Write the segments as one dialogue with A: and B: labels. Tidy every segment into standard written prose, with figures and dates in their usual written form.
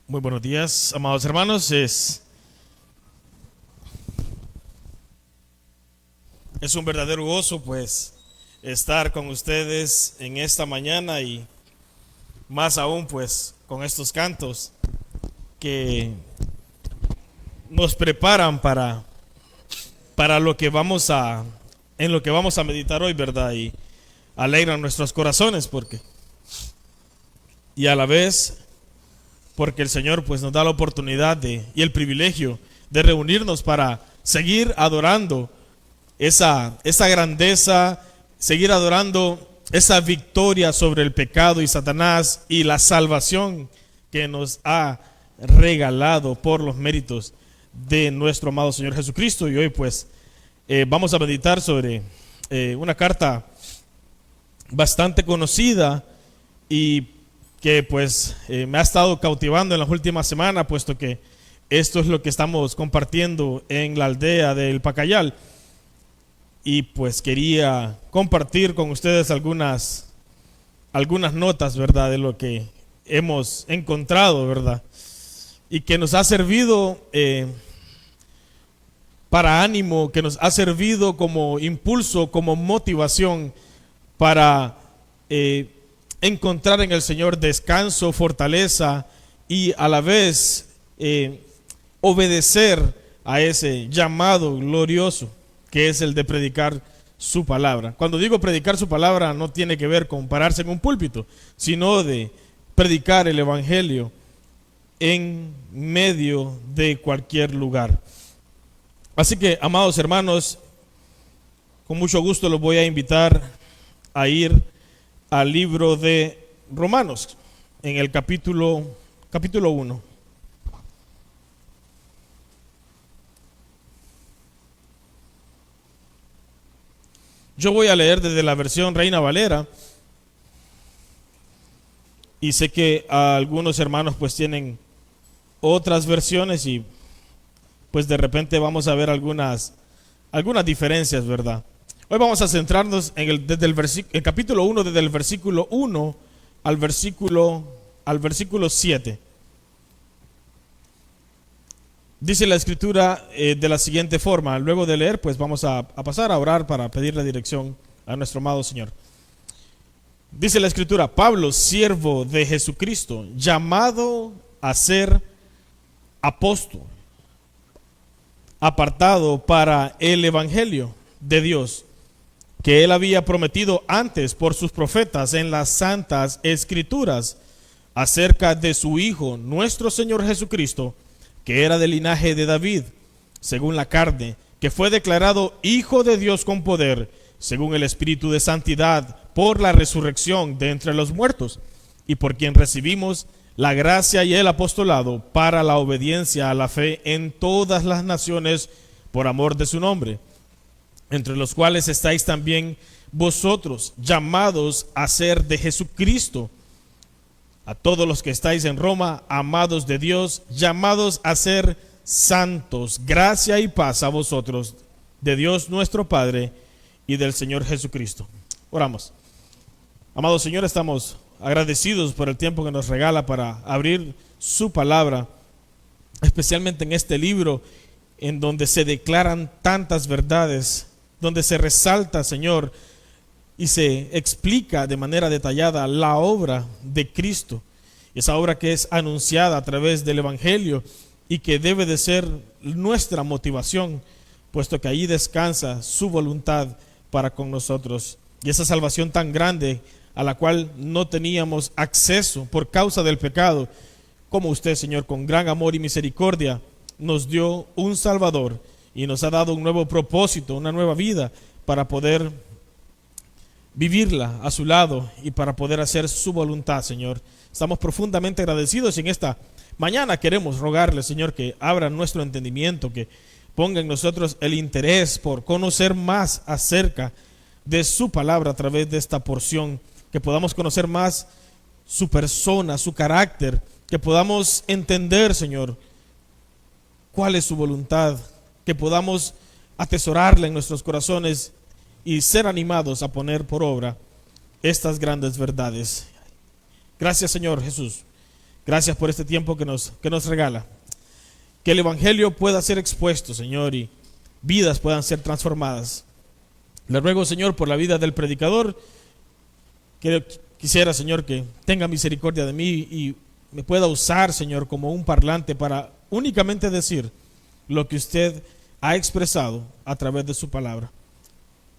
A: Muy buenos días, amados hermanos. Es un verdadero gozo, pues, estar con ustedes en esta mañana y más aún, pues, con estos cantos que nos preparan para en lo que vamos a meditar hoy, ¿verdad? Y alegran nuestros corazones y a la vez porque el Señor pues nos da la oportunidad y el privilegio de reunirnos para seguir adorando esa grandeza, seguir adorando esa victoria sobre el pecado y Satanás y la salvación que nos ha regalado por los méritos de nuestro amado Señor Jesucristo. Y hoy pues vamos a meditar sobre una carta bastante conocida y que pues me ha estado cautivando en las últimas semanas, puesto que esto es lo que estamos compartiendo en la aldea del Pacayal. Y pues quería compartir con ustedes algunas notas, ¿verdad?, de lo que hemos encontrado, ¿verdad? Y que nos ha servido para ánimo, que nos ha servido como impulso, como motivación para encontrar en el Señor descanso, fortaleza y a la vez obedecer a ese llamado glorioso que es el de predicar su palabra. Cuando digo predicar su palabra no tiene que ver con pararse en un púlpito, sino de predicar el evangelio en medio de cualquier lugar. Así que, amados hermanos, con mucho gusto los voy a invitar a ir al libro de Romanos, en el capítulo 1. Yo voy a leer desde la versión Reina Valera, y sé que algunos hermanos pues tienen otras versiones y pues de repente vamos a ver algunas diferencias, ¿verdad? Hoy vamos a centrarnos en el capítulo 1, desde el versículo 1 al versículo 7. Dice la escritura de la siguiente forma. Luego de leer, pues vamos a pasar a orar para pedirle dirección a nuestro amado Señor. Dice la escritura: Pablo, siervo de Jesucristo, llamado a ser apóstol, apartado para el evangelio de Dios, que él había prometido antes por sus profetas en las santas escrituras, acerca de su Hijo, nuestro Señor Jesucristo, que era del linaje de David, según la carne, que fue declarado Hijo de Dios con poder, según el Espíritu de santidad, por la resurrección de entre los muertos, y por quien recibimos la gracia y el apostolado para la obediencia a la fe en todas las naciones por amor de su nombre, entre los cuales estáis también vosotros, llamados a ser de Jesucristo. A todos los que estáis en Roma, amados de Dios, llamados a ser santos, gracia y paz a vosotros, de Dios nuestro Padre y del Señor Jesucristo. Oramos. Amado Señor, estamos agradecidos por el tiempo que nos regala para abrir su palabra, especialmente en este libro en donde se declaran tantas verdades, donde se resalta, Señor, y se explica de manera detallada la obra de Cristo, esa obra que es anunciada a través del evangelio y que debe de ser nuestra motivación, puesto que allí descansa su voluntad para con nosotros, y esa salvación tan grande a la cual no teníamos acceso por causa del pecado, como usted, Señor, con gran amor y misericordia nos dio un Salvador y nos ha dado un nuevo propósito, una nueva vida para poder vivirla a su lado y para poder hacer su voluntad, Señor. Estamos profundamente agradecidos y en esta mañana queremos rogarle, Señor, que abra nuestro entendimiento, que ponga en nosotros el interés por conocer más acerca de su palabra a través de esta porción, que podamos conocer más su persona, su carácter, que podamos entender, Señor, cuál es su voluntad, que podamos atesorarla en nuestros corazones y ser animados a poner por obra estas grandes verdades. Gracias, Señor Jesús. Gracias por este tiempo que nos regala. Que el Evangelio pueda ser expuesto, Señor, y vidas puedan ser transformadas. Le ruego, Señor, por la vida del predicador, que quisiera, Señor, que tenga misericordia de mí y me pueda usar, Señor, como un parlante para únicamente decir lo que usted ha expresado a través de su palabra.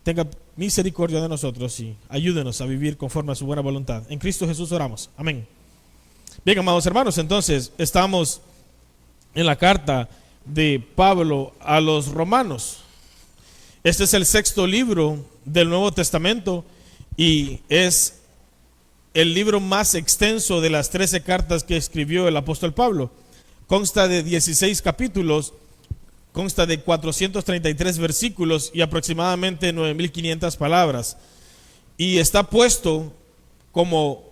A: Tenga misericordia de nosotros y ayúdenos a vivir conforme a su buena voluntad. En Cristo Jesús oramos. Amén. Bien, amados hermanos, entonces estamos en la carta de Pablo a los romanos. Este es el 6º libro del Nuevo Testamento y es el libro más extenso de las 13 cartas que escribió el apóstol Pablo. Consta de 16 capítulos, consta de 433 versículos y aproximadamente 9.500 palabras. Y está puesto como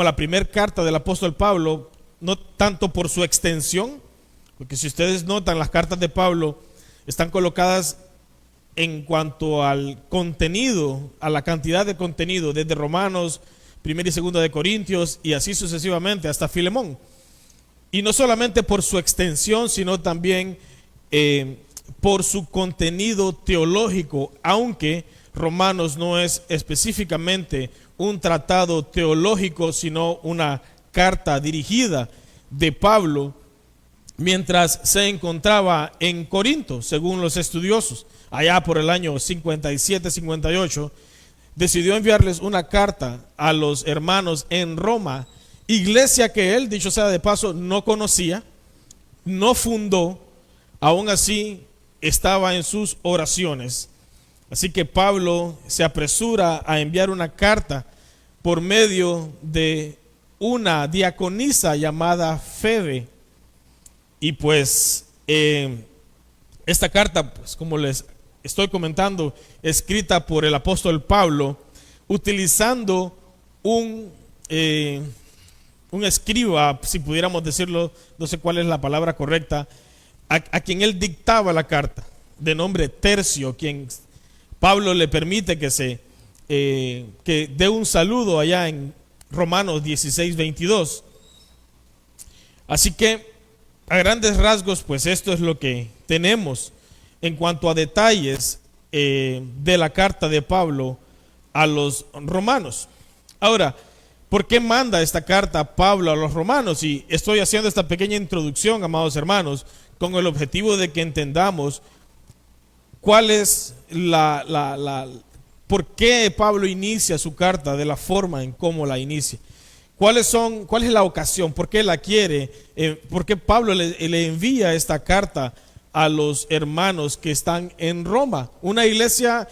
A: la primera carta del apóstol Pablo, no tanto por su extensión, porque si ustedes notan, las cartas de Pablo están colocadas en cuanto al contenido, a la cantidad de contenido, desde Romanos, 1 y 2 de Corintios y así sucesivamente hasta Filemón. Y no solamente por su extensión, sino también por su contenido teológico, aunque Romanos no es específicamente un tratado teológico, sino una carta dirigida de Pablo mientras se encontraba en Corinto, según los estudiosos. Allá por el año 57-58, decidió enviarles una carta a los hermanos en Roma, iglesia que él, dicho sea de paso, no conocía, no fundó, aún así estaba en sus oraciones. Así que Pablo se apresura a enviar una carta por medio de una diaconisa llamada Febe. Y pues esta carta, pues, como les estoy comentando, escrita por el apóstol Pablo, utilizando un escriba, si pudiéramos decirlo, no sé cuál es la palabra correcta, a quien él dictaba la carta, de nombre Tercio, quien Pablo le permite que dé un saludo allá en Romanos 16:22. Así que a grandes rasgos, pues esto es lo que tenemos en cuanto a detalles de la carta de Pablo a los romanos. Ahora, ¿por qué manda esta carta Pablo a los romanos? Y estoy haciendo esta pequeña introducción, amados hermanos, con el objetivo de que entendamos cuál es por qué Pablo inicia su carta de la forma en cómo la inicia. ¿Cuál es la ocasión? ¿Por qué la quiere? ¿Por qué Pablo le envía esta carta a los hermanos que están en Roma? Una iglesia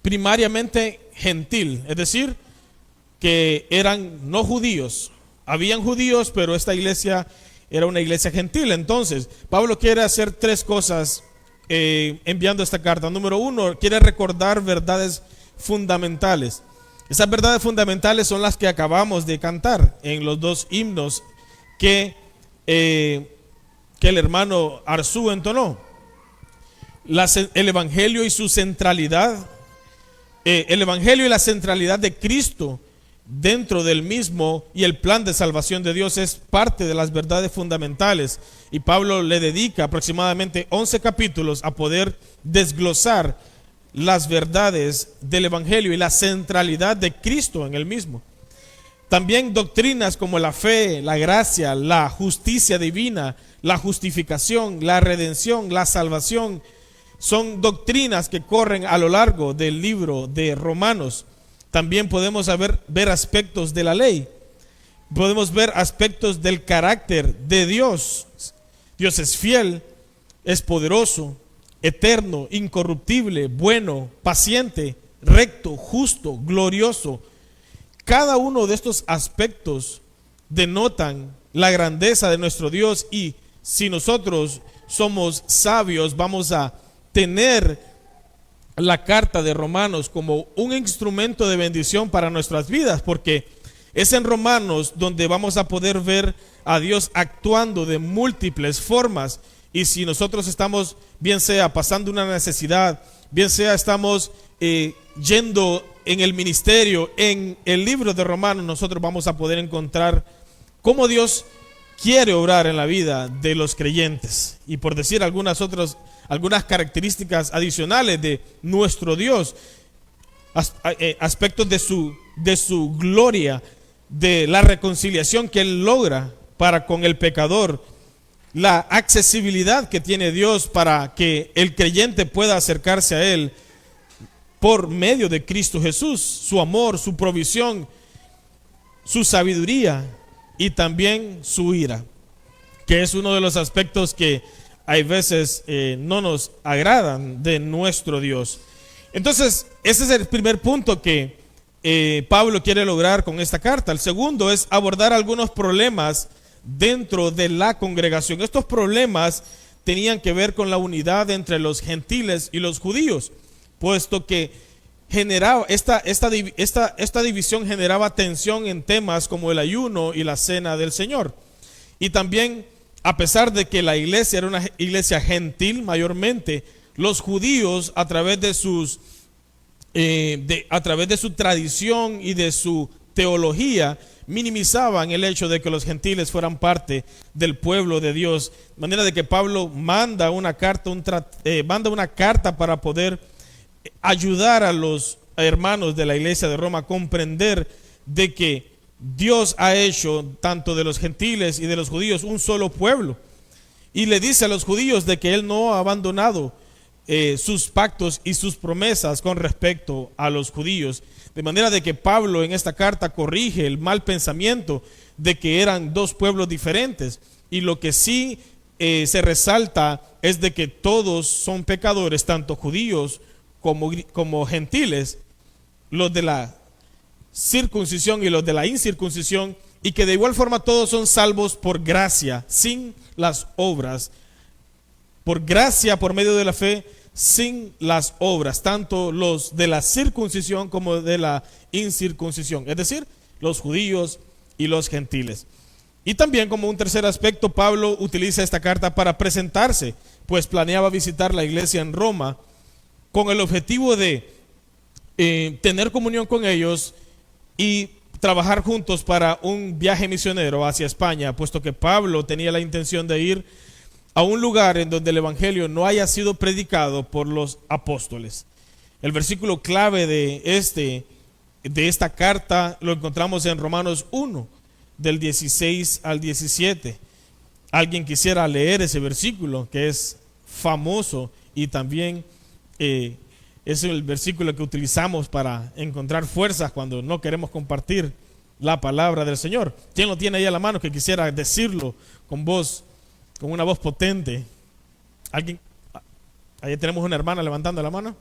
A: primariamente gentil, es decir, que eran no judíos. Habían judíos, pero esta iglesia era una iglesia gentil. Entonces, Pablo quiere hacer 3 cosas enviando esta carta. Número 1, quiere recordar verdades fundamentales. Esas verdades fundamentales son las que acabamos de cantar en los 2 himnos que el hermano Arzú entonó. El Evangelio y su centralidad, el Evangelio y la centralidad de Cristo dentro del mismo y el plan de salvación de Dios es parte de las verdades fundamentales. Y Pablo le dedica aproximadamente 11 capítulos a poder desglosar las verdades del Evangelio y la centralidad de Cristo en el mismo. También doctrinas como la fe, la gracia, la justicia divina, la justificación, la redención, la salvación, son doctrinas que corren a lo largo del libro de Romanos. También podemos ver aspectos de la ley, podemos ver aspectos del carácter de Dios. Dios es fiel, es poderoso, eterno, incorruptible, bueno, paciente, recto, justo, glorioso. Cada uno de estos aspectos denotan la grandeza de nuestro Dios, y si nosotros somos sabios, vamos a tener la carta de Romanos como un instrumento de bendición para nuestras vidas, porque es en Romanos donde vamos a poder ver a Dios actuando de múltiples formas. Y si nosotros estamos, bien sea pasando una necesidad, bien sea estamos yendo en el ministerio, en el libro de Romanos, nosotros vamos a poder encontrar cómo Dios quiere obrar en la vida de los creyentes. Y por decir algunas características adicionales de nuestro Dios, aspectos de su gloria, de la reconciliación que Él logra para con el pecador, la accesibilidad que tiene Dios para que el creyente pueda acercarse a Él por medio de Cristo Jesús, su amor, su provisión, su sabiduría y también su ira, que es uno de los aspectos que hay veces no nos agradan de nuestro Dios. Entonces, ese es el primer punto que Pablo quiere lograr con esta carta. El segundo es abordar algunos problemas dentro de la congregación. Estos problemas tenían que ver con la unidad entre los gentiles y los judíos, puesto que generaba esta división generaba tensión en temas como el ayuno y la cena del Señor. Y también, a pesar de que la iglesia era una iglesia gentil mayormente, los judíos a través de su tradición y de su teología minimizaban el hecho de que los gentiles fueran parte del pueblo de Dios, de manera de que Pablo manda una carta para poder ayudar a los hermanos de la iglesia de Roma a comprender de que Dios ha hecho tanto de los gentiles y de los judíos un solo pueblo, y le dice a los judíos de que Él no ha abandonado sus pactos y sus promesas con respecto a los judíos, de manera de que Pablo en esta carta corrige el mal pensamiento de que eran dos pueblos diferentes, y lo que sí se resalta es de que todos son pecadores, tanto judíos como gentiles, los de la circuncisión y los de la incircuncisión, y que de igual forma todos son salvos por gracia, sin las obras, por gracia por medio de la fe, sin las obras, tanto los de la circuncisión como de la incircuncisión, es decir, los judíos y los gentiles. Y también, como un tercer aspecto, Pablo utiliza esta carta para presentarse, pues planeaba visitar la iglesia en Roma con el objetivo de tener comunión con ellos y trabajar juntos para un viaje misionero hacia España, puesto que Pablo tenía la intención de ir a un lugar en donde el evangelio no haya sido predicado por los apóstoles. El versículo clave de esta carta lo encontramos en Romanos 1, del 16 al 17. Alguien quisiera leer ese versículo, que es famoso, y también es el versículo que utilizamos para encontrar fuerzas cuando no queremos compartir la palabra del Señor. ¿Quién lo tiene ahí a la mano que quisiera decirlo con una voz potente? ¿Alguien? Ahí tenemos una hermana levantando la mano.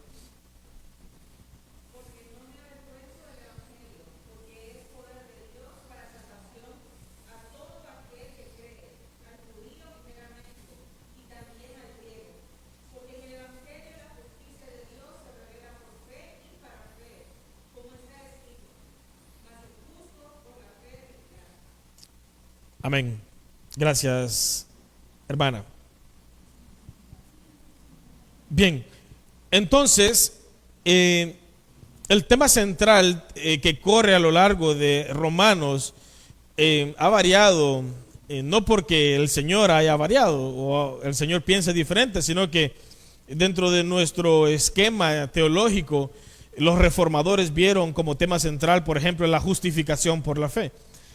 A: Amén. Gracias, hermana. Bien, entonces, el tema central que corre a lo largo de Romanos ha variado, no porque el Señor haya variado o el Señor piense diferente, sino que dentro de nuestro esquema teológico, los reformadores vieron como tema central, por ejemplo, la justificación por la fe.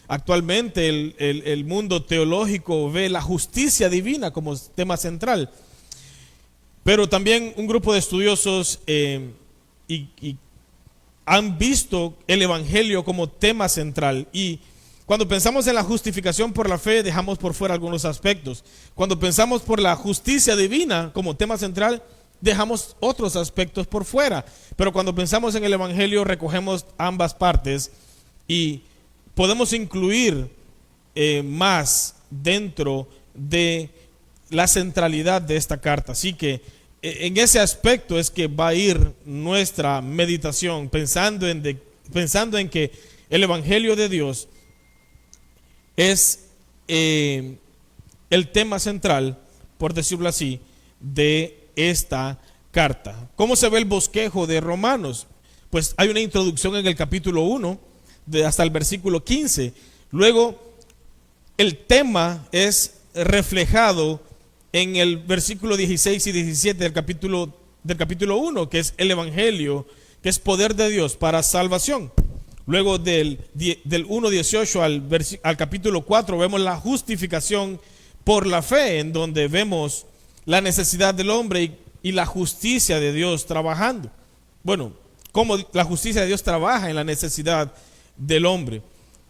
A: Actualmente el mundo teológico ve la justicia divina como tema central, pero también un grupo de estudiosos han visto el evangelio como tema central. Y cuando pensamos en la justificación por la fe, dejamos por fuera algunos aspectos. Cuando pensamos por la justicia divina como tema central, dejamos otros aspectos por fuera. Pero cuando pensamos en el evangelio, recogemos ambas partes y podemos incluir más dentro de la centralidad de esta carta. Así que en ese aspecto es que va a ir nuestra meditación, pensando en que el evangelio de Dios es el tema central, por decirlo así, de esta carta. ¿Cómo se ve el bosquejo de Romanos? pues hay una introducción en el capítulo 1 hasta el versículo 15. Luego el tema es reflejado en el versículo 16 y 17 del capítulo 1, que es el Evangelio, que es poder de Dios para salvación. Luego del 1:18 al capítulo 4 vemos la justificación por la fe, en donde vemos la necesidad del hombre y la justicia de Dios trabajando. Bueno, cómo la justicia de Dios trabaja en la necesidad del hombre.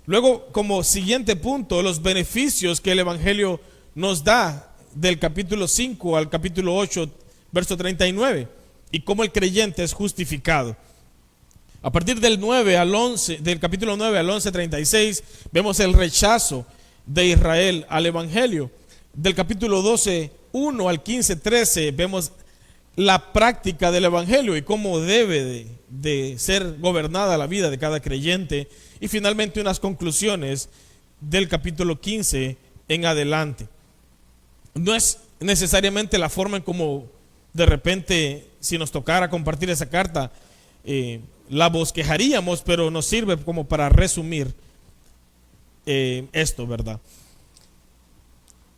A: Luego, como siguiente punto, los beneficios que el Evangelio nos da del capítulo 5 al capítulo 8, verso 39, y cómo el creyente es justificado. A partir del capítulo 9 al 11:36, vemos el rechazo de Israel al Evangelio. Del capítulo 12:1 al 15:13, vemos la práctica del Evangelio y cómo debe de ser gobernada la vida de cada creyente. Y finalmente unas conclusiones del capítulo 15 en adelante. No es necesariamente la forma en como de repente, si nos tocara compartir esa carta, la bosquejaríamos, pero nos sirve como para resumir esto, ¿verdad?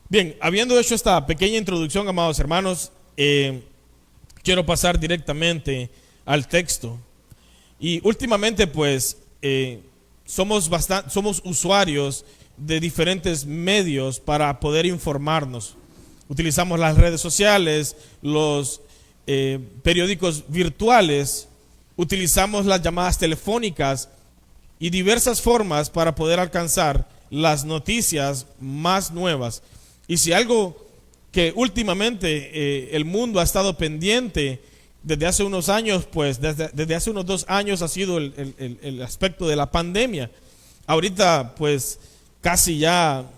A: Bien, habiendo hecho esta pequeña introducción, amados hermanos, quiero pasar directamente al texto. Y últimamente, pues, somos usuarios de diferentes medios para poder informarnos. Utilizamos las redes sociales, los periódicos virtuales, utilizamos las llamadas telefónicas y diversas formas para poder alcanzar las noticias más nuevas. Y si algo que últimamente el mundo ha estado pendiente desde hace unos años, pues desde hace unos 2 años ha sido el aspecto de la pandemia. Ahorita pues casi ya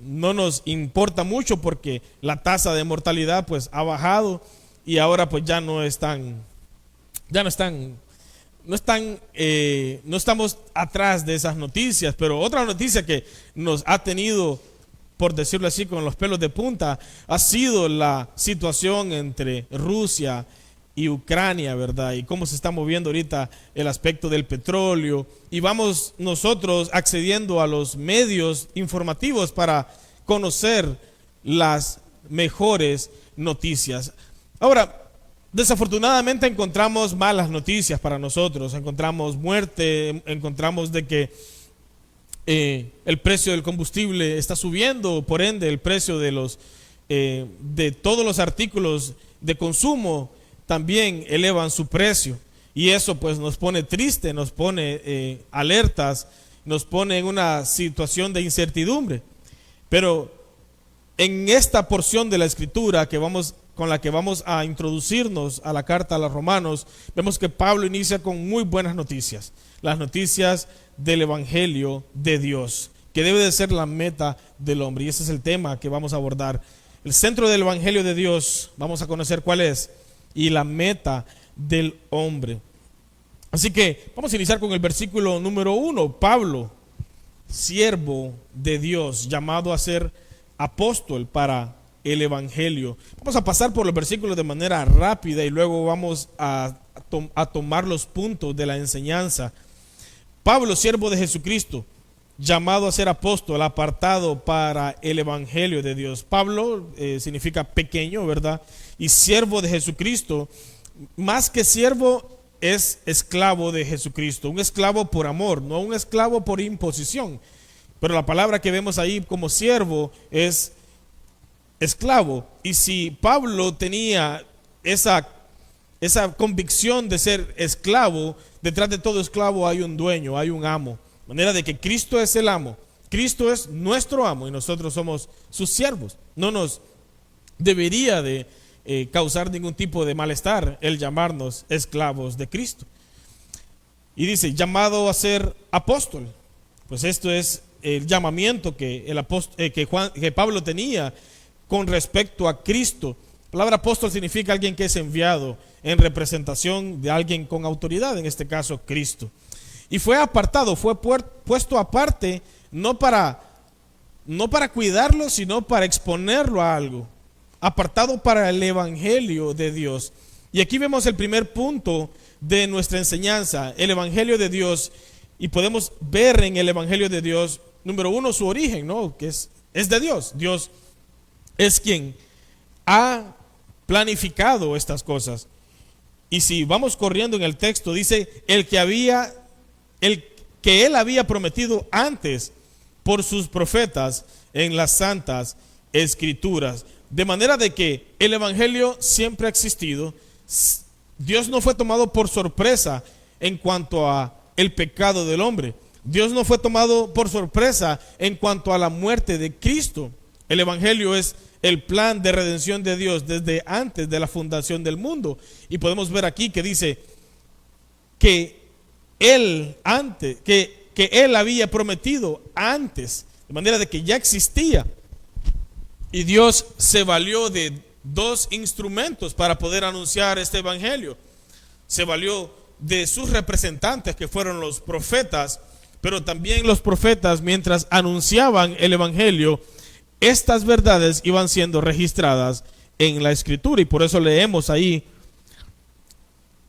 A: no nos importa mucho porque la tasa de mortalidad pues ha bajado y ahora pues no estamos atrás de esas noticias. Pero otra noticia que nos ha tenido, por decirlo así, con los pelos de punta, ha sido la situación entre Rusia y Ucrania, ¿verdad? Y cómo se está moviendo ahorita el aspecto del petróleo. Y vamos nosotros accediendo a los medios informativos para conocer las mejores noticias. Ahora, desafortunadamente encontramos malas noticias para nosotros. Encontramos muerte, encontramos de que el precio del combustible está subiendo, por ende el precio de todos los artículos de consumo también elevan su precio, y eso pues nos pone triste, nos pone alertas, nos pone en una situación de incertidumbre. Pero en esta porción de la escritura con la que vamos a introducirnos a la carta a los Romanos, vemos que Pablo inicia con muy buenas noticias, las noticias del Evangelio de Dios, que debe de ser la meta del hombre, y ese es el tema que vamos a abordar. El centro del Evangelio de Dios, vamos a conocer cuál es, y la meta del hombre. Así que vamos a iniciar con el versículo número 1. Pablo, siervo de Dios, llamado a ser apóstol para el Evangelio. Vamos a pasar por los versículos de manera rápida y luego vamos a tomar los puntos de la enseñanza. Pablo, siervo de Jesucristo, llamado a ser apóstol, apartado para el Evangelio de Dios. Pablo significa pequeño, ¿verdad? Y siervo de Jesucristo, más que siervo, es esclavo de Jesucristo. Un esclavo por amor, no un esclavo por imposición. Pero la palabra que vemos ahí como siervo es esclavo. Y si Pablo tenía esa convicción de ser esclavo, detrás de todo esclavo hay un dueño, hay un amo. De manera de que Cristo es el amo, Cristo es nuestro amo y nosotros somos sus siervos. No nos debería de causar ningún tipo de malestar el llamarnos esclavos de Cristo. Y dice, llamado a ser apóstol. Pues esto es el llamamiento que Pablo tenía con respecto a Cristo. La palabra apóstol significa alguien que es enviado en representación de alguien con autoridad, en este caso Cristo. Y fue apartado, fue puesto aparte, no para cuidarlo, sino para exponerlo a algo. Apartado para el Evangelio de Dios. Y aquí vemos el primer punto de nuestra enseñanza, el Evangelio de Dios, y podemos ver en el Evangelio de Dios, número uno, su origen, ¿no? Que es de Dios. Dios es quien ha planificado estas cosas. Y si vamos corriendo en el texto, dice el que él había prometido antes por sus profetas en las santas escrituras. De manera de que el Evangelio siempre ha existido. Dios no fue tomado por sorpresa en cuanto a el pecado del hombre. Dios no fue tomado por sorpresa en cuanto a la muerte de Cristo. El Evangelio es el plan de redención de Dios desde antes de la fundación del mundo. Y podemos ver aquí que dice que Él había prometido antes, de manera de que ya existía. Y Dios se valió de dos instrumentos para poder anunciar este Evangelio. Se valió de sus representantes, que fueron los profetas, pero también los profetas, mientras anunciaban el Evangelio, estas verdades iban siendo registradas en la Escritura. Y por eso leemos ahí,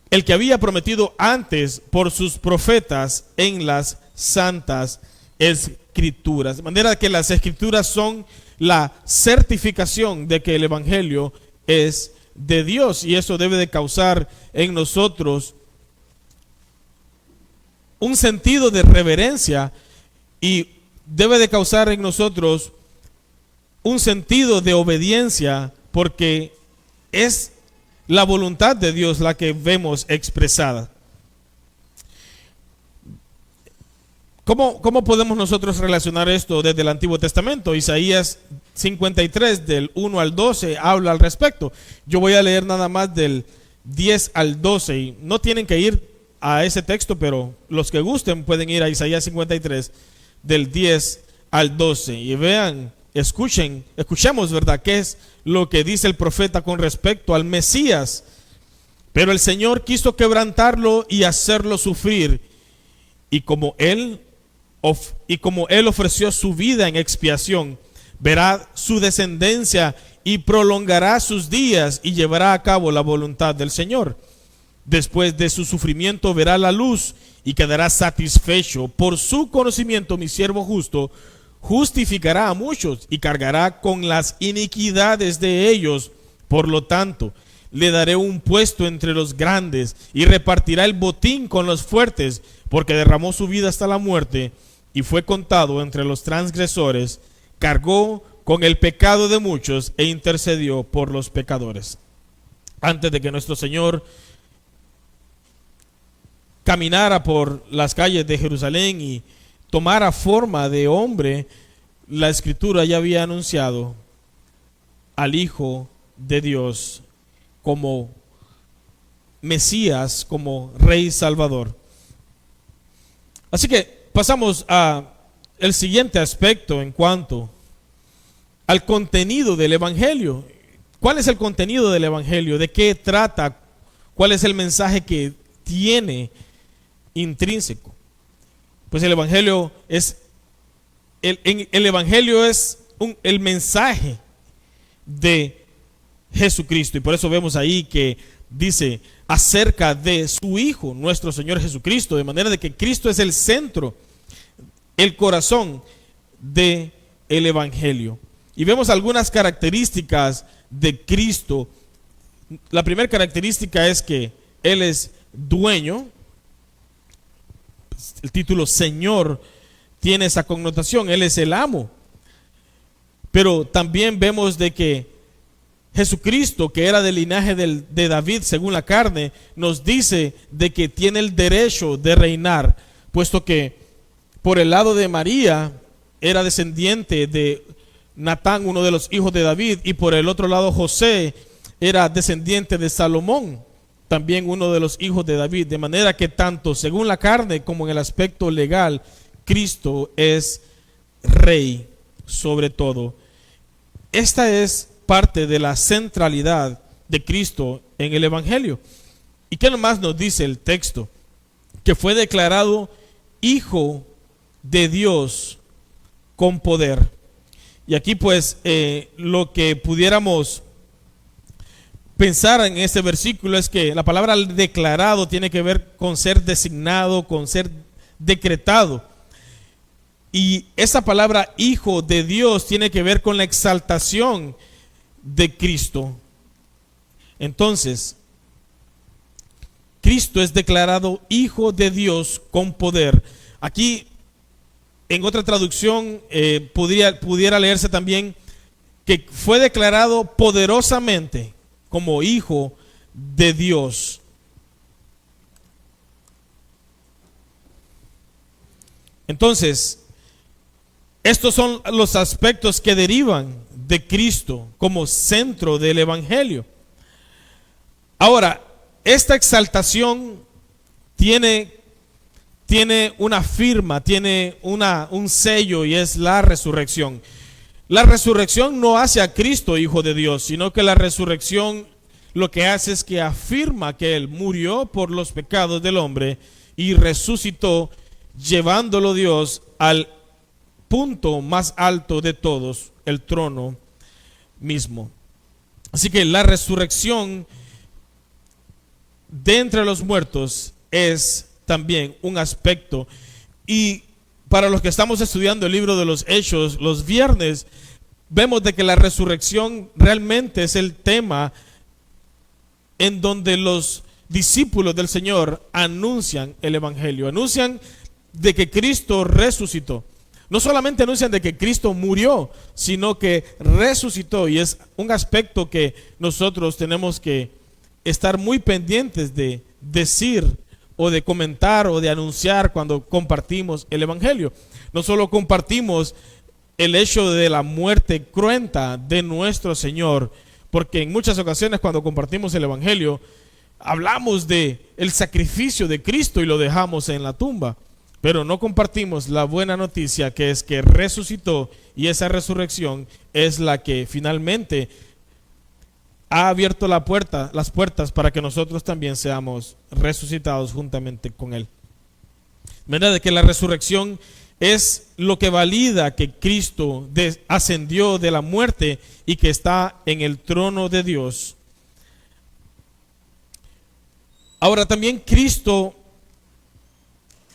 A: el que había prometido antes por sus profetas en las santas escrituras. De manera que las escrituras son la certificación de que el Evangelio es de Dios, y eso debe de causar en nosotros un sentido de reverencia, y debe de causar en nosotros un sentido de obediencia, porque es la voluntad de Dios la que vemos expresada. ¿Cómo podemos nosotros relacionar esto desde el Antiguo Testamento? Isaías 53 del 1 al 12 habla al respecto. Yo voy a leer nada más del 10 al 12 y no tienen que ir a ese texto, pero los que gusten pueden ir a Isaías 53 del 10 al 12 y vean, escuchemos, ¿verdad?, qué es lo que dice el profeta con respecto al Mesías. Pero el Señor quiso quebrantarlo y hacerlo sufrir, y como él ofreció su vida en expiación, verá su descendencia y prolongará sus días y llevará a cabo la voluntad del Señor. Después de su sufrimiento verá la luz y quedará satisfecho. Por su conocimiento mi siervo justo justificará a muchos y cargará con las iniquidades de ellos. Por lo tanto, le daré un puesto entre los grandes y repartirá el botín con los fuertes, porque derramó su vida hasta la muerte y fue contado entre los transgresores, cargó con el pecado de muchos e intercedió por los pecadores. Antes de que nuestro Señor caminara por las calles de Jerusalén y tomara forma de hombre, la Escritura ya había anunciado al Hijo de Dios como Mesías, como Rey Salvador. Así que pasamos a el siguiente aspecto en cuanto al contenido del Evangelio. ¿Cuál es el contenido del Evangelio? ¿De qué trata? ¿Cuál es el mensaje que tiene intrínseco? Pues el Evangelio es el mensaje de Jesucristo, y por eso vemos ahí que dice acerca de su Hijo, nuestro Señor Jesucristo, de manera de que Cristo es el centro, el corazón de el Evangelio. Y vemos algunas características de Cristo. La primera característica es que Él es dueño. El título Señor tiene esa connotación, Él es el amo. Pero también vemos de que Jesucristo, que era del linaje de David según la carne, nos dice de que tiene el derecho de reinar, puesto que por el lado de María era descendiente de Natán, uno de los hijos de David, y por el otro lado José era descendiente de Salomón, también uno de los hijos de David, de manera que tanto según la carne como en el aspecto legal, Cristo es rey sobre todo. Esta es parte de la centralidad de Cristo en el Evangelio. ¿Y qué más nos dice el texto? Que fue declarado Hijo de Dios con poder. Y aquí pues lo que pudiéramos pensar en este versículo es que la palabra declarado tiene que ver con ser designado, con ser decretado. Y esa palabra hijo de Dios tiene que ver con la exaltación de Cristo. Entonces, Cristo es declarado hijo de Dios con poder. Aquí, en otra traducción, pudiera leerse también que fue declarado poderosamente como hijo de Dios. Entonces, estos son los aspectos que derivan de Cristo como centro del Evangelio. Ahora, esta exaltación tiene una firma, tiene un sello, y es la resurrección. La resurrección no hace a Cristo hijo de Dios, sino que la resurrección lo que hace es que afirma que Él murió por los pecados del hombre y resucitó, llevándolo Dios al punto más alto de todos, el trono mismo. Así que la resurrección de entre los muertos es también un aspecto. Y para los que estamos estudiando el libro de los Hechos los viernes, vemos de que la resurrección realmente es el tema en donde los discípulos del Señor anuncian el Evangelio, anuncian de que Cristo resucitó. No solamente anuncian de que Cristo murió, sino que resucitó, y es un aspecto que nosotros tenemos que estar muy pendientes de decir o de comentar o de anunciar cuando compartimos el Evangelio. No solo compartimos el hecho de la muerte cruenta de nuestro Señor, porque en muchas ocasiones cuando compartimos el Evangelio hablamos de el sacrificio de Cristo y lo dejamos en la tumba, pero no compartimos la buena noticia, que es que resucitó, y esa resurrección es la que finalmente ha abierto las puertas para que nosotros también seamos resucitados juntamente con Él. ¿Verdad? De que la resurrección es lo que valida que Cristo ascendió de la muerte y que está en el trono de Dios. Ahora también Cristo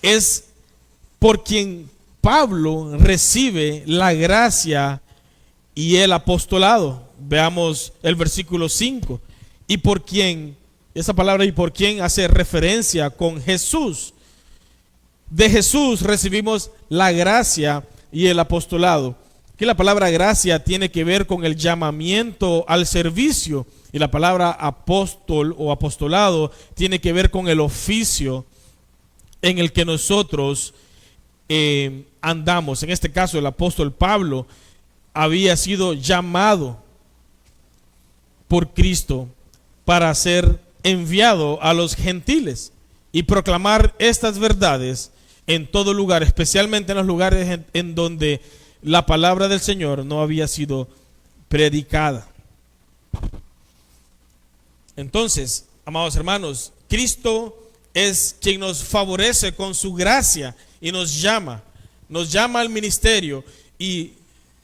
A: es por quien Pablo recibe la gracia y el apostolado. Veamos el versículo 5. Y por quien, esa palabra y por quien hace referencia con Jesús. De Jesús recibimos la gracia y el apostolado. Aquí la palabra gracia tiene que ver con el llamamiento al servicio, y la palabra apóstol o apostolado tiene que ver con el oficio en el que nosotros andamos. En este caso, el apóstol Pablo había sido llamado por Cristo para ser enviado a los gentiles y proclamar estas verdades en todo lugar, especialmente en los lugares en donde la palabra del Señor no había sido predicada. Entonces, amados hermanos, Cristo es quien nos favorece con su gracia y nos llama al ministerio, y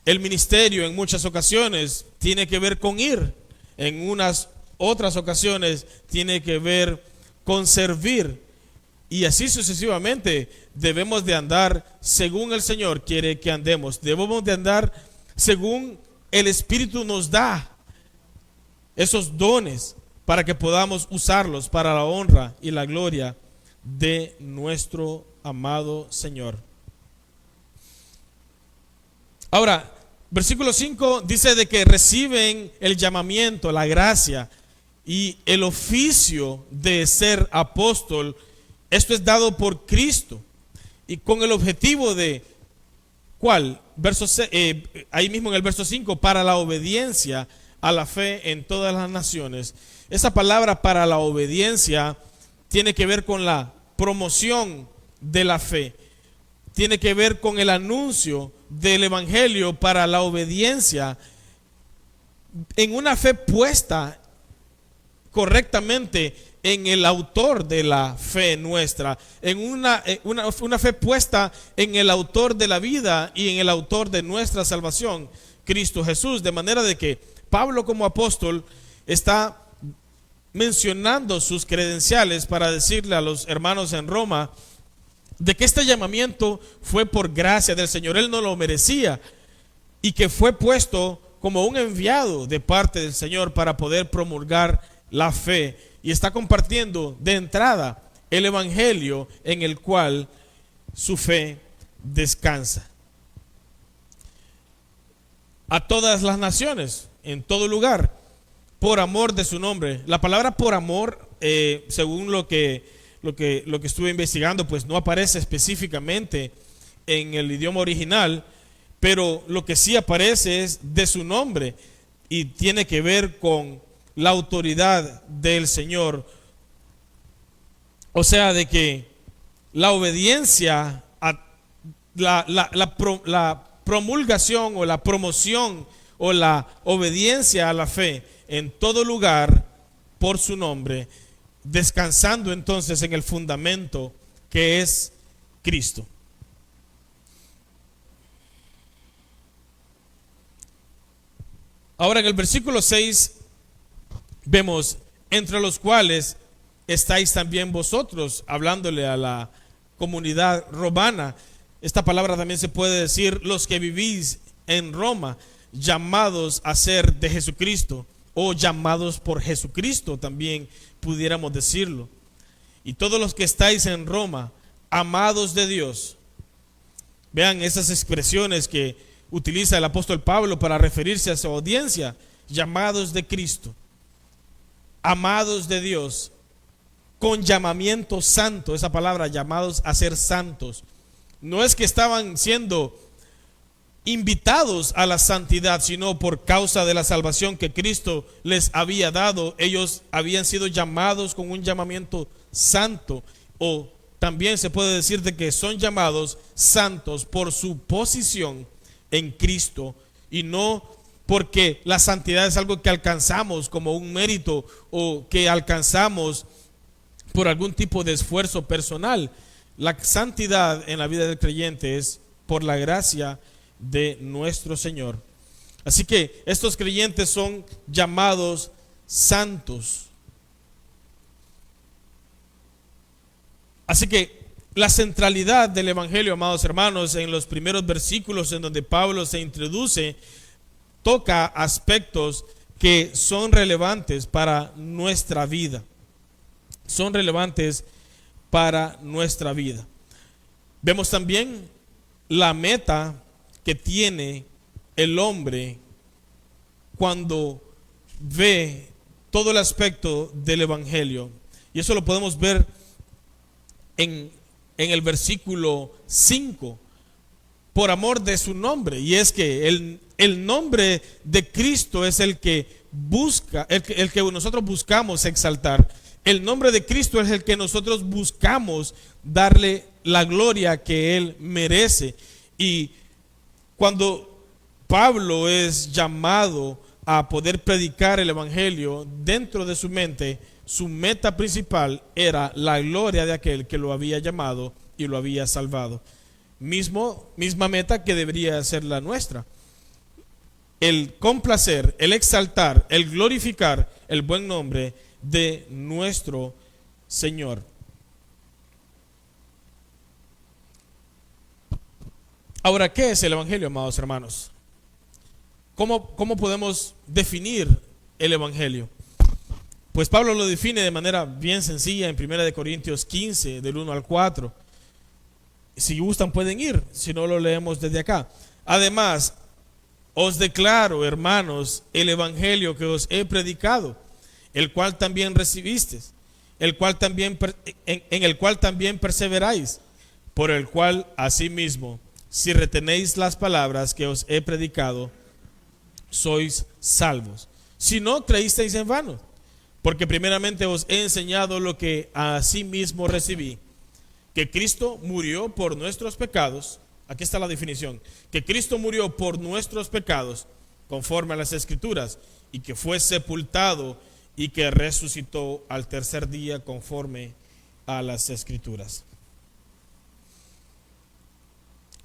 A: el ministerio en muchas ocasiones tiene que ver con ir, en unas otras ocasiones tiene que ver con servir, y así sucesivamente. Debemos de andar según el Señor quiere que andemos, debemos de andar según el Espíritu nos da esos dones para que podamos usarlos para la honra y la gloria de nuestro amado Señor. Ahora, versículo 5 dice de que reciben el llamamiento, la gracia y el oficio de ser apóstol. Esto es dado por Cristo, y con el objetivo de, ¿cuál? Ahí mismo en el verso 5, para la obediencia a la fe en todas las naciones. Esa palabra para la obediencia tiene que ver con la promoción de la fe, tiene que ver con el anuncio del Evangelio para la obediencia en una fe puesta correctamente en el autor de la fe nuestra, en una fe puesta en el autor de la vida y en el autor de nuestra salvación, Cristo Jesús. De manera de que Pablo como apóstol está mencionando sus credenciales para decirle a los hermanos en Roma de que este llamamiento fue por gracia del Señor. Él no lo merecía y que fue puesto como un enviado de parte del Señor para poder promulgar la fe, y está compartiendo de entrada el evangelio en el cual su fe descansa. A todas las naciones, en todo lugar, por amor de su nombre. La palabra por amor, según lo que estuve investigando, pues no aparece específicamente en el idioma original, pero lo que sí aparece es de su nombre y tiene que ver con la autoridad del Señor. O sea, de que la obediencia a la promulgación o la promoción o la obediencia a la fe en todo lugar por su nombre, descansando entonces en el fundamento que es Cristo. Ahora en el versículo 6 vemos, entre los cuales estáis también vosotros, hablándole a la comunidad romana. Esta palabra también se puede decir los que vivís en Roma, llamados a ser de Jesucristo, o llamados por Jesucristo, también pudiéramos decirlo. Y todos los que estáis en Roma, amados de Dios. Vean esas expresiones que utiliza el apóstol Pablo para referirse a su audiencia: llamados de Cristo, amados de Dios, con llamamiento santo. Esa palabra, llamados a ser santos, no es que estaban siendo invitados a la santidad, sino por causa de la salvación que Cristo les había dado, ellos habían sido llamados con un llamamiento santo. O también se puede decir de que son llamados santos por su posición en Cristo, y no porque la santidad es algo que alcanzamos como un mérito o que alcanzamos por algún tipo de esfuerzo personal. La santidad en la vida del creyente es por la gracia de nuestro Señor. Así que estos creyentes son llamados santos. Así que la centralidad del evangelio, amados hermanos, en los primeros versículos en donde Pablo se introduce, toca aspectos que son relevantes para nuestra vida. Son relevantes para nuestra vida. Vemos también la meta que tiene el hombre cuando ve todo el aspecto del evangelio. Y eso lo podemos ver en el versículo 5, por amor de su nombre. Y es que el nombre de Cristo es el que busca, el que nosotros buscamos exaltar. El nombre de Cristo es el que nosotros buscamos darle la gloria que Él merece. Y cuando Pablo es llamado a poder predicar el evangelio, dentro de su mente, su meta principal era la gloria de aquel que lo había llamado y lo había salvado. Misma meta que debería ser la nuestra. El complacer, el exaltar, el glorificar el buen nombre de nuestro Señor. Ahora, ¿qué es el evangelio, amados hermanos? ¿Cómo podemos definir el evangelio? Pues Pablo lo define de manera bien sencilla en 1 Corintios 15, del 1 al 4. Si gustan pueden ir, si no lo leemos desde acá. Además, os declaro, hermanos, el evangelio que os he predicado, el cual también recibisteis, en el cual también perseveráis, por el cual asimismo, si retenéis las palabras que os he predicado, sois salvos. Si no, creísteis en vano, porque primeramente os he enseñado lo que asimismo recibí, que Cristo murió por nuestros pecados. Aquí está la definición: que Cristo murió por nuestros pecados conforme a las Escrituras, y que fue sepultado y que resucitó al tercer día conforme a las Escrituras.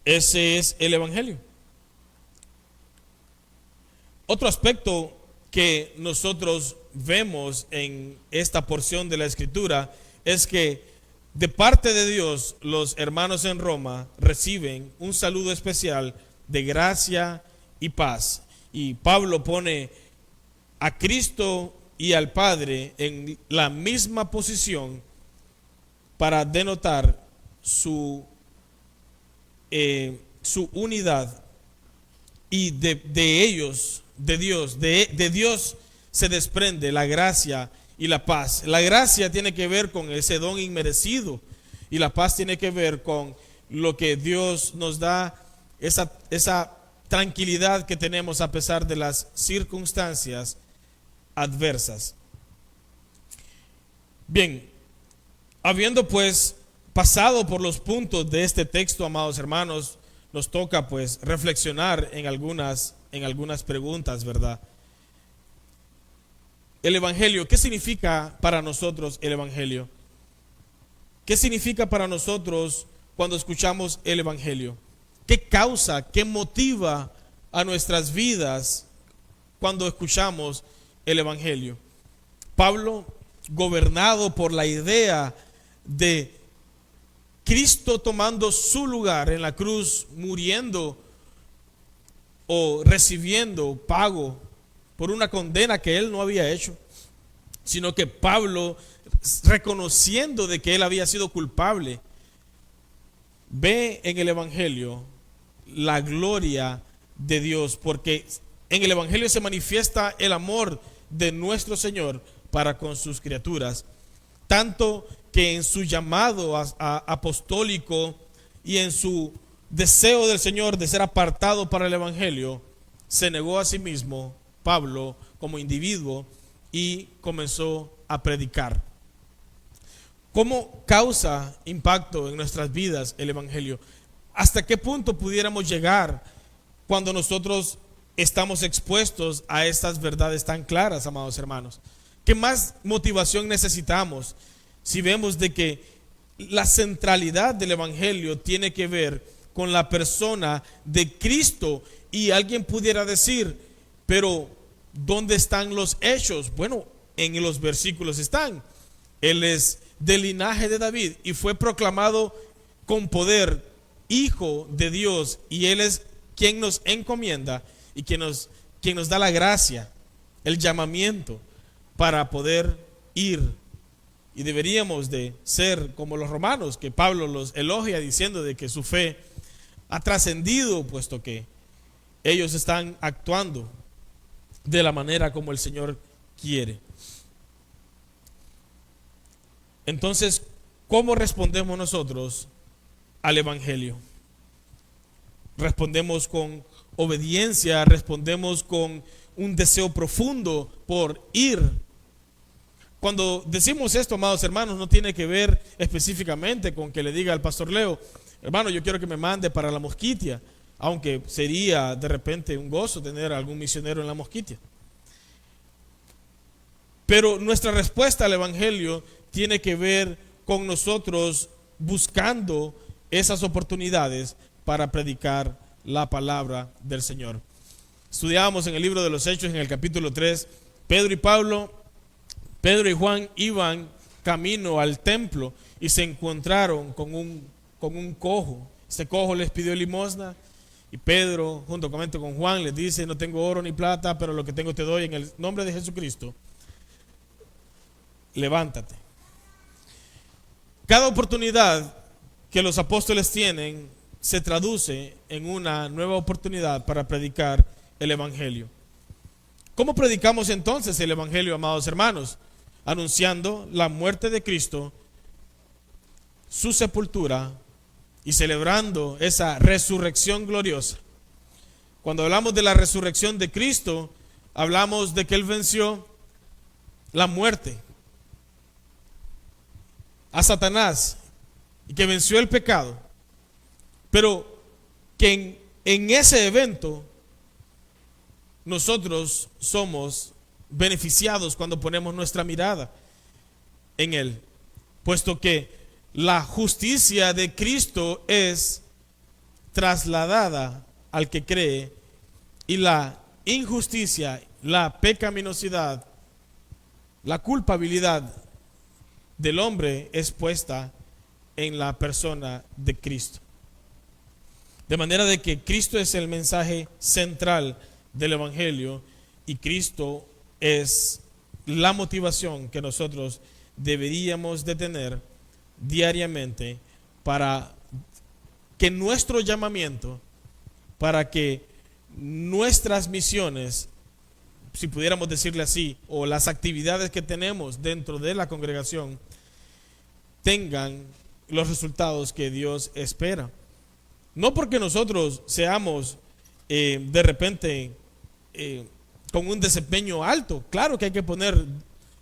A: Ese es el evangelio. Otro aspecto que nosotros vemos en esta porción de la Escritura es que de parte de Dios los hermanos en Roma reciben un saludo especial de gracia y paz. Y Pablo pone a Cristo y al Padre en la misma posición para denotar su unidad, y de ellos, de Dios se desprende la gracia y la paz. La gracia tiene que ver con ese don inmerecido, y la paz tiene que ver con lo que Dios nos da, esa tranquilidad que tenemos a pesar de las circunstancias adversas. Bien, habiendo pues pasado por los puntos de este texto, amados hermanos, nos toca pues reflexionar en algunas preguntas, ¿verdad? El Evangelio, ¿qué significa para nosotros el Evangelio? ¿Qué significa para nosotros cuando escuchamos el Evangelio? ¿Qué causa, qué motiva a nuestras vidas cuando escuchamos el Evangelio? Pablo, gobernado por la idea de Cristo tomando su lugar en la cruz, muriendo o recibiendo pago por una condena que él no había hecho, sino que Pablo, reconociendo de que él había sido culpable, ve en el Evangelio la gloria de Dios, porque en el Evangelio se manifiesta el amor de nuestro Señor para con sus criaturas, tanto que en su llamado apostólico y en su deseo del Señor de ser apartado para el Evangelio, se negó a sí mismo, Pablo, como individuo, y comenzó a predicar. ¿Cómo causa impacto en nuestras vidas el Evangelio? ¿Hasta qué punto pudiéramos llegar cuando nosotros estamos expuestos a estas verdades tan claras, amados hermanos? ¿Qué más motivación necesitamos si vemos de que la centralidad del Evangelio tiene que ver con la persona de Cristo? Y alguien pudiera decir, pero ¿dónde están los hechos? Bueno, en los versículos están. Él es del linaje de David y fue proclamado con poder Hijo de Dios, y Él es quien nos encomienda y quien nos da la gracia, el llamamiento para poder ir. Y deberíamos de ser como los romanos, que Pablo los elogia diciendo de que su fe ha trascendido, puesto que ellos están actuando de la manera como el Señor quiere. Entonces, ¿cómo respondemos nosotros al Evangelio? Respondemos con obediencia, respondemos con un deseo profundo por ir. Cuando decimos esto, amados hermanos, no tiene que ver específicamente con que le diga al pastor Leo, hermano, yo quiero que me mande para la Mosquitia, aunque sería de repente un gozo tener a algún misionero en la Mosquitia. Pero nuestra respuesta al Evangelio tiene que ver con nosotros buscando esas oportunidades para predicar la palabra del Señor. Estudiábamos en el libro de los Hechos, en el capítulo 3, Pedro y Juan iban camino al templo y se encontraron con un cojo. Este cojo les pidió limosna y Pedro, juntamente con Juan, les dice, no tengo oro ni plata, pero lo que tengo te doy en el nombre de Jesucristo. Levántate. Cada oportunidad que los apóstoles tienen se traduce en una nueva oportunidad para predicar el Evangelio. ¿Cómo predicamos entonces el Evangelio, amados hermanos? Anunciando la muerte de Cristo, su sepultura y celebrando esa resurrección gloriosa. Cuando hablamos de la resurrección de Cristo, hablamos de que Él venció la muerte, a Satanás, y que venció el pecado, pero que en ese evento nosotros somos beneficiados cuando ponemos nuestra mirada en Él, puesto que la justicia de Cristo es trasladada al que cree y la injusticia la pecaminosidad, la culpabilidad del hombre es puesta en la persona de Cristo. De manera de que Cristo es el mensaje central del Evangelio y Cristo es la motivación que nosotros deberíamos de tener diariamente para que nuestro llamamiento, para que nuestras misiones, si pudiéramos decirle así, o las actividades que tenemos dentro de la congregación, tengan los resultados que Dios espera. No porque nosotros seamos de repente con un desempeño alto. Claro que hay que poner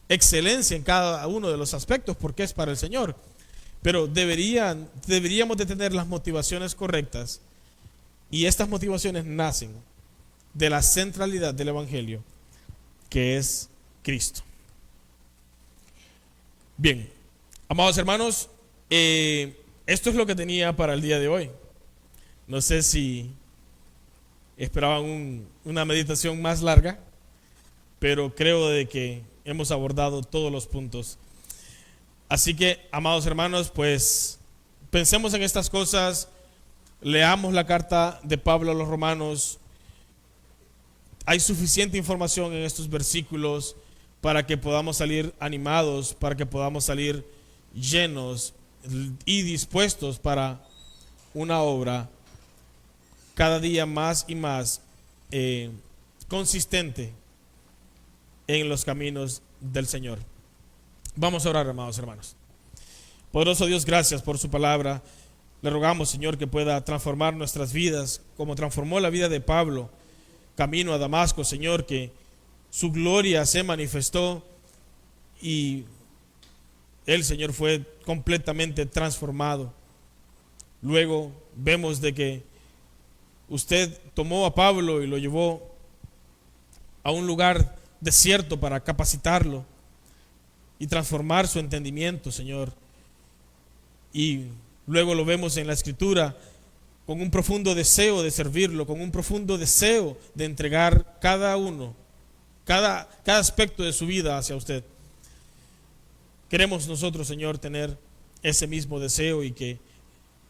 A: excelencia en cada uno de los aspectos porque es para el Señor. Pero deberíamos de tener las motivaciones correctas. Y estas motivaciones nacen de la centralidad del Evangelio, que es Cristo. Bien, amados hermanos, esto es lo que tenía para el día de hoy. No sé si esperaban una meditación más larga, pero creo de que hemos abordado todos los puntos. Así que, amados hermanos, pues pensemos en estas cosas, leamos la carta de Pablo a los Romanos. Hay suficiente información en estos versículos para que podamos salir animados, para que podamos salir llenos y dispuestos para una obra cada día más y más consistente en los caminos del Señor. Vamos a orar, amados hermanos. Poderoso Dios, gracias por su palabra. Le rogamos, Señor, que pueda transformar nuestras vidas como transformó la vida de Pablo camino a Damasco, Señor, que su gloria se manifestó y el Señor fue completamente transformado. Luego vemos de que usted tomó a Pablo y lo llevó a un lugar desierto para capacitarlo y transformar su entendimiento, Señor. Y luego lo vemos en la Escritura con un profundo deseo de servirlo, con un profundo deseo de entregar cada aspecto de su vida hacia usted. Queremos nosotros, Señor, tener ese mismo deseo y que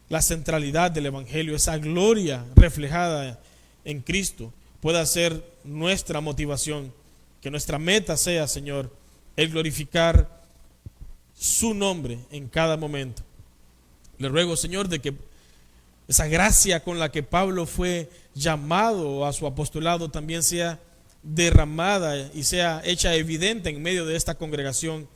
A: la centralidad del Evangelio, esa gloria reflejada en Cristo, pueda ser nuestra motivación, que nuestra meta sea, Señor, el glorificar su nombre en cada momento. Le ruego, Señor, de que esa gracia con la que Pablo fue llamado a su apostolado también sea derramada y sea hecha evidente en medio de esta congregación,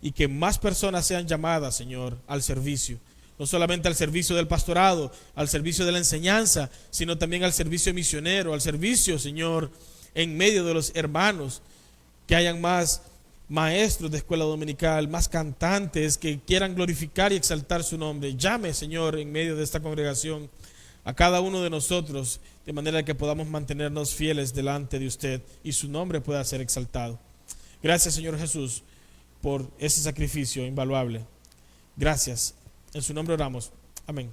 A: y que más personas sean llamadas, Señor, al servicio. No solamente al servicio del pastorado, al servicio de la enseñanza, sino también al servicio misionero, al servicio, Señor, en medio de los hermanos, que hayan más maestros de escuela dominical, más cantantes que quieran glorificar y exaltar su nombre. Llame, Señor, en medio de esta congregación a cada uno de nosotros, de manera que podamos mantenernos fieles delante de usted y su nombre pueda ser exaltado. Gracias, Señor Jesús, por ese sacrificio invaluable. Gracias. En su nombre oramos. Amén.